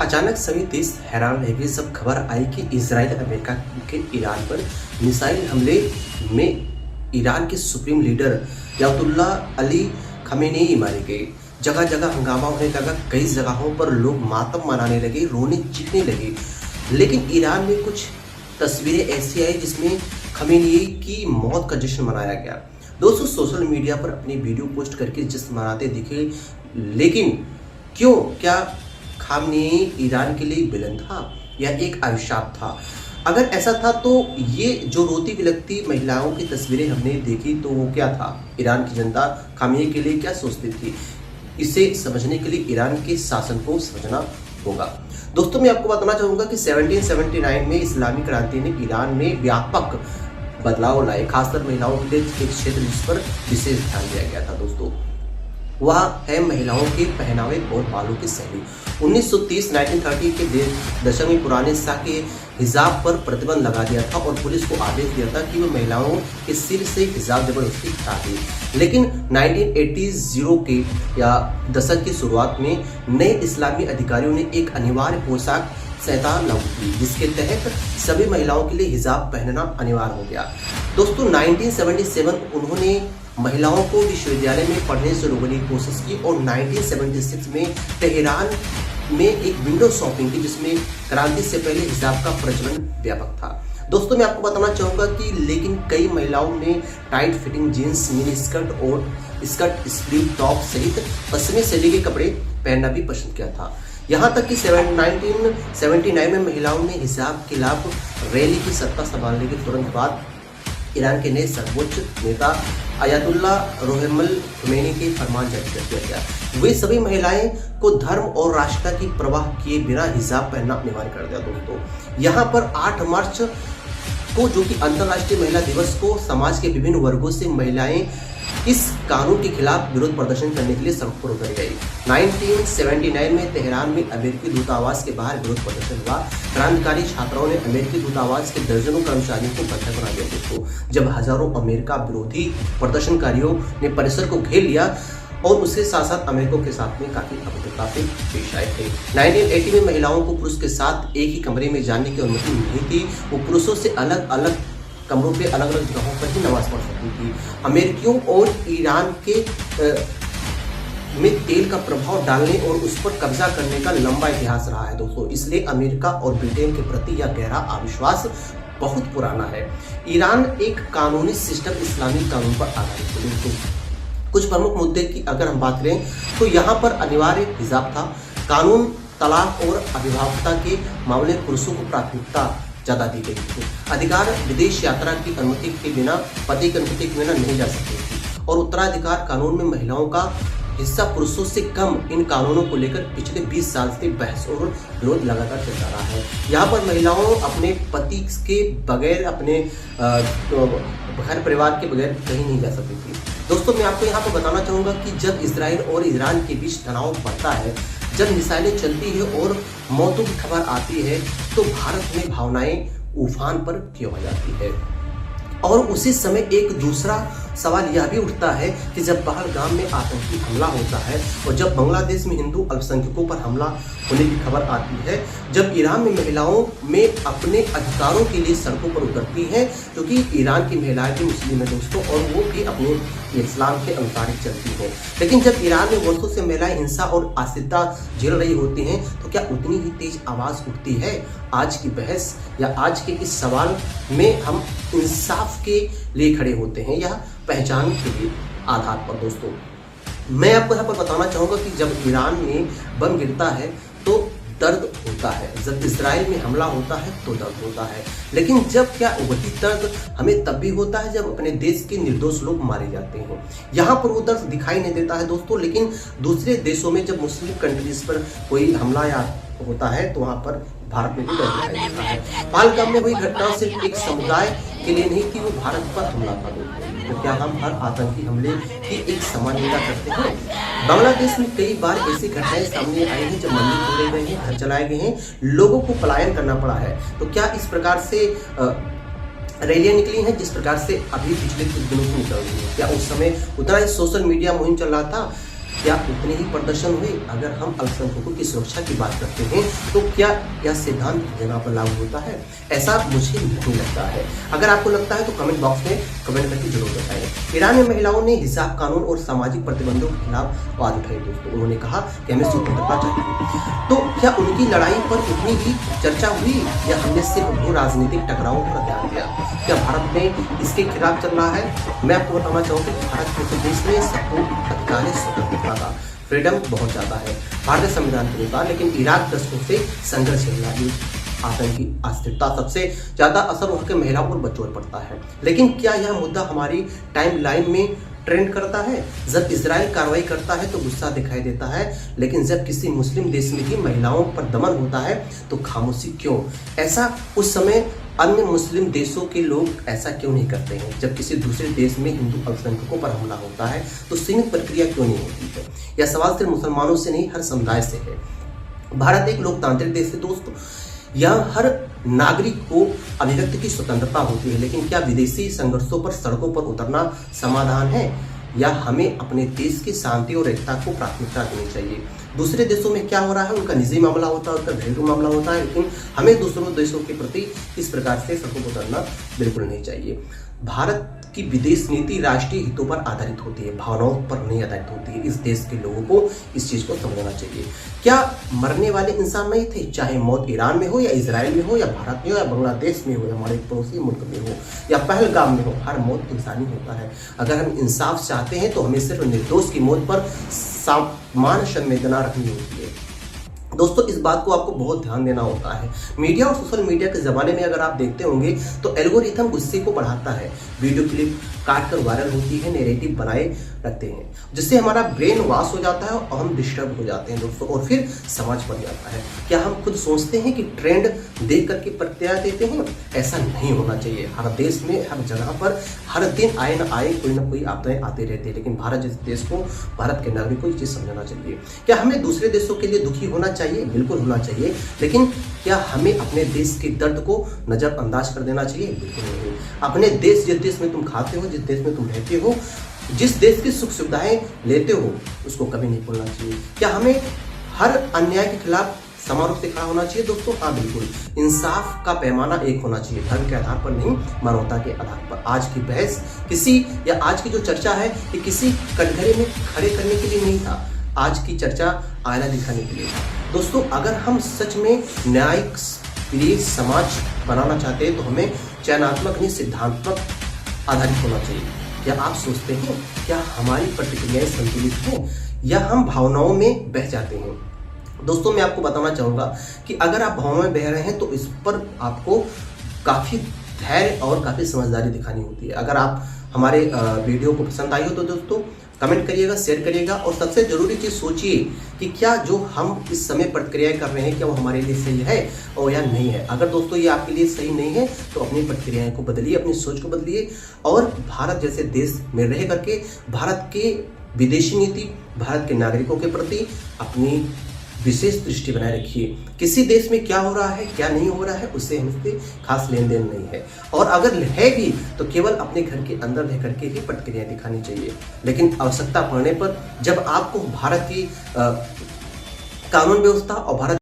अचानक सभी देश हैरान रह गए जब खबर आई कि इजराइल अमेरिका के ईरान पर मिसाइल हमले में ईरान के supreme leader Ayatollah Ali Khamenei मारे गए। जगह जगह हंगामा होने लगा, कई जगहों पर लोग मातम मनाने लगे, रोने चीखने लगे। लेकिन ईरान में कुछ तस्वीरें ऐसी आई जिसमें खमेनेई की मौत का जश्न मनाया गया। दोस्तों, सोशल मीडिया पर अपनी वीडियो पोस्ट करके जश्न मनाते दिखे, लेकिन क्यों? क्या खामनेई ईरान के लिए विलन था या एक अभिशाप था? अगर ऐसा था तो ये जो रोती बिलखती महिलाओं की तस्वीरें हमने देखी तो वो क्या था? ईरान की जनता खामनेई के लिए क्या सोचती थी? इसे समझने के लिए ईरान के शासन को समझना होगा। दोस्तों, मैं आपको बताना चाहूँगा कि 1779 में इस्लामी क्रांति ने ईरान में व्यापक बदलाव लाए, खासकर महिलाओं के लिए एक क्षेत्र जिस पर विशेष ध्यान दिया गया था। दोस्तों, वह है महिलाओं के पहनावे और बालों की शैली। 1930 के दशक में पुराने शाह के हिजाब पर प्रतिबंध लगा दिया था और पुलिस को आदेश दिया था कि वह महिलाओं के सिर से हिजाब जबरदस्ती हटा दे। लेकिन 1980 के या दशक की शुरुआत में नए इस्लामी अधिकारियों ने एक अनिवार्य पोशाक संहिता लागू की, जिसके तहत सभी महिलाओं के लिए हिजाब पहनना अनिवार्य हो गया। दोस्तों, 1977 उन्होंने महिलाओं को विश्वविद्यालय में पढ़ने से रोकने की कोशिश की और 1976 में तेहरान में एक विंडो शॉपिंग की, जिसमें क्रांति से पहले हिजाब का प्रचलन व्यापक था। दोस्तों, मैं आपको बताना चाहूँगा कि लेकिन कई महिलाओं ने tight fitting jeans, mini skirt और स्कर्ट स्लीव टॉप सहित पश्चिमी शैली के कपड़े पहनना भी पसंद किया था। यहाँ तक कि 1979 में महिलाओं ने हिजाब के खिलाफ रैली की सत्ता संभालने के तुरंत बाद ईरान के नए सर्वोच्च नेता अयातुल्ला रुहुल खमेनी के फरमान जारी कर दिया गया। वे सभी महिलाएं को धर्म और राष्ट्रता की परवाह किए बिना हिजाब पहनना अनिवार्य कर दिया। दोस्तों, यहाँ पर 8 मार्च को, जो कि अंतर्राष्ट्रीय महिला दिवस को, समाज के विभिन्न वर्गों से महिलाएं इस कानून के खिलाफ विरोध प्रदर्शन करने के लिए सड़क पर उतर गई। 1979 में तेहरान में अमेरिकी दूतावास के बाहर विरोध प्रदर्शन हुआ। क्रांतिकारी छात्राओं ने अमेरिकी दूतावास के दर्जनों कर्मचारियों को बंधक बना दिया। दोस्तों, जब हजारों अमेरिका विरोधी प्रदर्शनकारियों ने परिसर को घेर लिया और उसके साथ साथ अमेरिका के साथ में काफी अभद्रता से पेश आए थे। 1980 में महिलाओं को पुरुष के साथ एक ही कमरे में जाने की अनुमति नहीं थी। वो पुरुषों से अलग अलग कमरों पे अलग अलग जगहों पर ही नमाज पढ़ सकती थी। अमेरिकियों और ईरान के में तेल का प्रभाव डालने और उस पर कब्जा करने का लंबा इतिहास रहा है। दोस्तों, इसलिए अमेरिका और ब्रिटेन के प्रति यह गहरा अविश्वास बहुत पुराना है। ईरान एक कानूनी सिस्टम इस्लामी कानून पर आधारित है। दोस्तों, कुछ प्रमुख मुद्दे की अगर हम बात करें तो यहाँ पर अनिवार्य हिजाब था। कानून तलाक और अभिभावकता के मामले पुरुषों को प्राथमिकता ज्यादा दी गई थी। अधिकार विदेश यात्रा की अनुमति के बिना, पति की अनुमति के बिना नहीं जा सकती थी और उत्तराधिकार कानून में महिलाओं का हिस्सा पुरुषों से कम। इन कानूनों को लेकर पिछले 20 साल से बहस और विरोध लगातार चलता रहा है। यहाँ पर महिलाओं अपने पति के बगैर, अपने घर परिवार के बगैर कहीं नहीं जा सकती थी। दोस्तों, मैं आपको यहाँ पर बताना चाहूँगा कि जब इसराइल और ईरान के बीच तनाव बढ़ता है, जब मिसाइलें चलती है और मौतों की खबर आती है, तो भारत में भावनाएं उफान पर क्यों आ जाती है। और उसी समय एक दूसरा सवाल यह भी उठता है कि जब पहलगाम में आतंकी हमला होता है और जब बांग्लादेश में हिंदू अल्पसंख्यकों पर हमला होने की खबर आती है, जब ईरान में महिलाओं में अपने अधिकारों के लिए सड़कों पर उतरती हैं, क्योंकि ईरान की महिलाएं भी मुस्लिम है दोस्तों, और वो भी अपने इस्लाम के अनुसार ही चलती है। लेकिन जब ईरान में वर्षों से महिलाएं हिंसा और अस्थिरता झेल रही होती हैं, तो क्या उतनी ही तेज आवाज उठती है? आज की बहस या आज के इस सवाल में हम इंसाफ के लिए खड़े होते हैं या पहचान के लिए आधार पर? दोस्तों, मैं आपको यहाँ पर बताना चाहूँगा कि जब ईरान में बम गिरता है तो दर्द होता है, जब इजराइल में हमला होता है तो दर्द होता है। लेकिन जब क्या वही दर्द हमें तब भी होता है जब अपने देश के निर्दोष लोग मारे जाते हैं। यहाँ पर वो दर्द दिखाई नहीं देता है दोस्तों, लेकिन दूसरे देशों में जब मुस्लिम कंट्रीज पर कोई हमला या होता है तो वहाँ पर भारत में भी दर्द दिखाई देता है। पहलगाम में हुई घटना सिर्फ एक समुदाय के लिए नहीं थी, वो भारत पर हमला था। तो क्या हम हर आतंकी हमले की एक समान निंदा करते हैं? बांग्लादेश में कई बार ऐसी घटनाएं सामने आई हैं जब मंदिर तोड़े गए हैं, घर जलाए गए हैं, लोगों को पलायन करना पड़ा है। तो क्या इस प्रकार से रैलियां निकली हैं जिस प्रकार से अभी पिछले कुछ दिनों से निकल रही है? क्या उस समय उतना ही सोशल मीडिया मुहिम चल रहा था? क्या उतने ही प्रदर्शन हुए? अगर हम अल्पसंख्यकों की सुरक्षा की बात करते हैं तो क्या यह सिद्धांत हर जगह पर लागू होता है? ऐसा मुझे नहीं लगता है। अगर आपको लगता है तो कमेंट बॉक्स में कमेंट करके जरूर बताएं। ईरान में महिलाओं ने हिजाब कानून और सामाजिक प्रतिबंधों के खिलाफ आवाज उठाई दोस्तों। उन्होंने कहा कि हमें स्वतंत्रता चाहिए। तो क्या उनकी लड़ाई पर उतनी ही चर्चा हुई या हमने सिर्फ भू राजनीतिक टकरावों पर ध्यान दिया? क्या भारत में इसके खिलाफ चल रहा है? मैं आपको बताना चाहूँगा कि भारत जैसे देश में सबको अधिकार है स्वतंत्रता का, फ्रीडम बहुत ज़्यादा है भारतीय संविधान के अनुसार। लेकिन इराक दशकों से संघर्ष झेल रहा है। आतंकी अस्थिरता सबसे ज्यादा असर वहाँ के महिलाओं और बच्चों पर पड़ता है। लेकिन क्या यह मुद्दा हमारी टाइमलाइन में ट्रेंड करता है? जब इजराइल कार्रवाई करता है तो गुस्सा दिखाई देता है, लेकिन जब किसी मुस्लिम देश में ही महिलाओं पर दमन होता है तो खामोशी क्यों? ऐसा उस समय अन्य मुस्लिम देशों के लोग ऐसा क्यों नहीं करते हैं? जब किसी दूसरे देश में हिंदू अल्पसंख्यकों पर हमला होता है तो सीमित प्रक्रिया क्यों नहीं होती है? यह सवाल सिर्फ मुसलमानों से नहीं, हर समुदाय से है। भारत एक लोकतांत्रिक देश है दोस्तों, यहाँ हर नागरिक को अभिव्यक्ति की स्वतंत्रता होती है। लेकिन क्या विदेशी संघर्षों पर सड़कों पर उतरना समाधान है, या हमें अपने देश की शांति और एकता को प्राथमिकता देनी चाहिए? दूसरे देशों में क्या हो रहा है उनका निजी मामला होता है, उनका घरेलू मामला होता है, लेकिन हमें दूसरों देशों के प्रति इस प्रकार से सड़कों पर उतरना बिल्कुल नहीं चाहिए। भारत की विदेश नीति राष्ट्रीय हितों पर आधारित होती है, भावनाओं पर नहीं आधारित होती है। इस देश के लोगों को इस चीज को समझना चाहिए। क्या मरने वाले इंसान नहीं थे? चाहे मौत ईरान में हो या इजराइल में हो या भारत में हो या बांग्लादेश में हो या हमारे पड़ोसी मुल्क में हो या पहलगाम में हो, हर मौत इंसानी होता है। अगर हम इंसाफ चाहते हैं तो हमें सिर्फ निर्दोष की मौत पर समान संवेदना रखनी होती है। दोस्तों इस बात को आपको बहुत ध्यान देना होता है। मीडिया और सोशल मीडिया के ज़माने में अगर आप देखते होंगे तो एल्गोरिथम गुस्से को बढ़ाता है, वीडियो क्लिप काट कर वायरल होती है, नैरेटिव बनाए रखते हैं, जिससे हमारा ब्रेन वॉश हो जाता है और हम डिस्टर्ब हो जाते हैं दोस्तों, और फिर समझ पड़ जाता है। क्या हम खुद सोचते हैं कि ट्रेंड देख करके प्रतिक्रिया देते हैं? ऐसा नहीं होना चाहिए। हर देश में हर जगह पर हर दिन आए ना आए कोई ना कोई आपदाएं आते रहते हैं, लेकिन भारत जैसे देश को, भारत के नागरिक को ये चीज़ समझना चाहिए। क्या हमें दूसरे देशों के लिए दुखी होना चाहिए? बिल्कुल होना चाहिए, लेकिन क्या हमें अपने देश के दर्द को नज़रअंदाज कर देना चाहिए? बिल्कुल नहीं। अपने देश, जिस देश में तुम खाते हो, जिस देश में तुम रहते हो, जिस देश की सुख सुविधाएं लेते हो, उसको कभी नहीं भूलना चाहिए। क्या हमें हर अन्याय के खिलाफ समान रूप से खड़ा होना चाहिए? दोस्तों हाँ बिल्कुल। इंसाफ का पैमाना एक होना चाहिए, धर्म के आधार पर नहीं, मानवता के आधार पर। आज की बहस किसी या आज की जो चर्चा है ये किसी कटघरे में खड़े करने के लिए नहीं था, आज की चर्चा आईना दिखाने के लिए था। दोस्तों अगर हम सच में न्यायिक प्रिय समाज बनाना चाहते हैं तो हमें चयनात्मक नहीं सिद्धांतमक आधारित होना चाहिए। क्या आप सोचते हैं क्या हमारी प्रतिक्रियाएं संतुलित हैं या हम भावनाओं में बह जाते हैं? दोस्तों मैं आपको बताना चाहूँगा कि अगर आप भावनाओं में बह रहे हैं तो इस पर आपको काफ़ी धैर्य और काफ़ी समझदारी दिखानी होती है। अगर आप हमारे वीडियो को पसंद आई हो तो दोस्तों कमेंट करिएगा, शेयर करिएगा, और सबसे ज़रूरी चीज़ सोचिए कि क्या जो हम इस समय प्रतिक्रियाएं कर रहे हैं क्या वो हमारे लिए सही है और या नहीं है। अगर दोस्तों ये आपके लिए सही नहीं है तो अपनी प्रतिक्रियाएं को बदलिए, अपनी सोच को बदलिए, और भारत जैसे देश में रह करके भारत के विदेशी नीति, भारत के नागरिकों के प्रति अपनी विशेष दृष्टि बनाए रखिए। किसी देश में क्या हो रहा है क्या नहीं हो रहा है उससे हमसे खास लेन देन नहीं है, और अगर है भी तो केवल अपने घर के अंदर रह करके ही प्रतिक्रिया दिखानी चाहिए। लेकिन आवश्यकता पड़ने पर जब आपको भारत की कानून व्यवस्था और भारत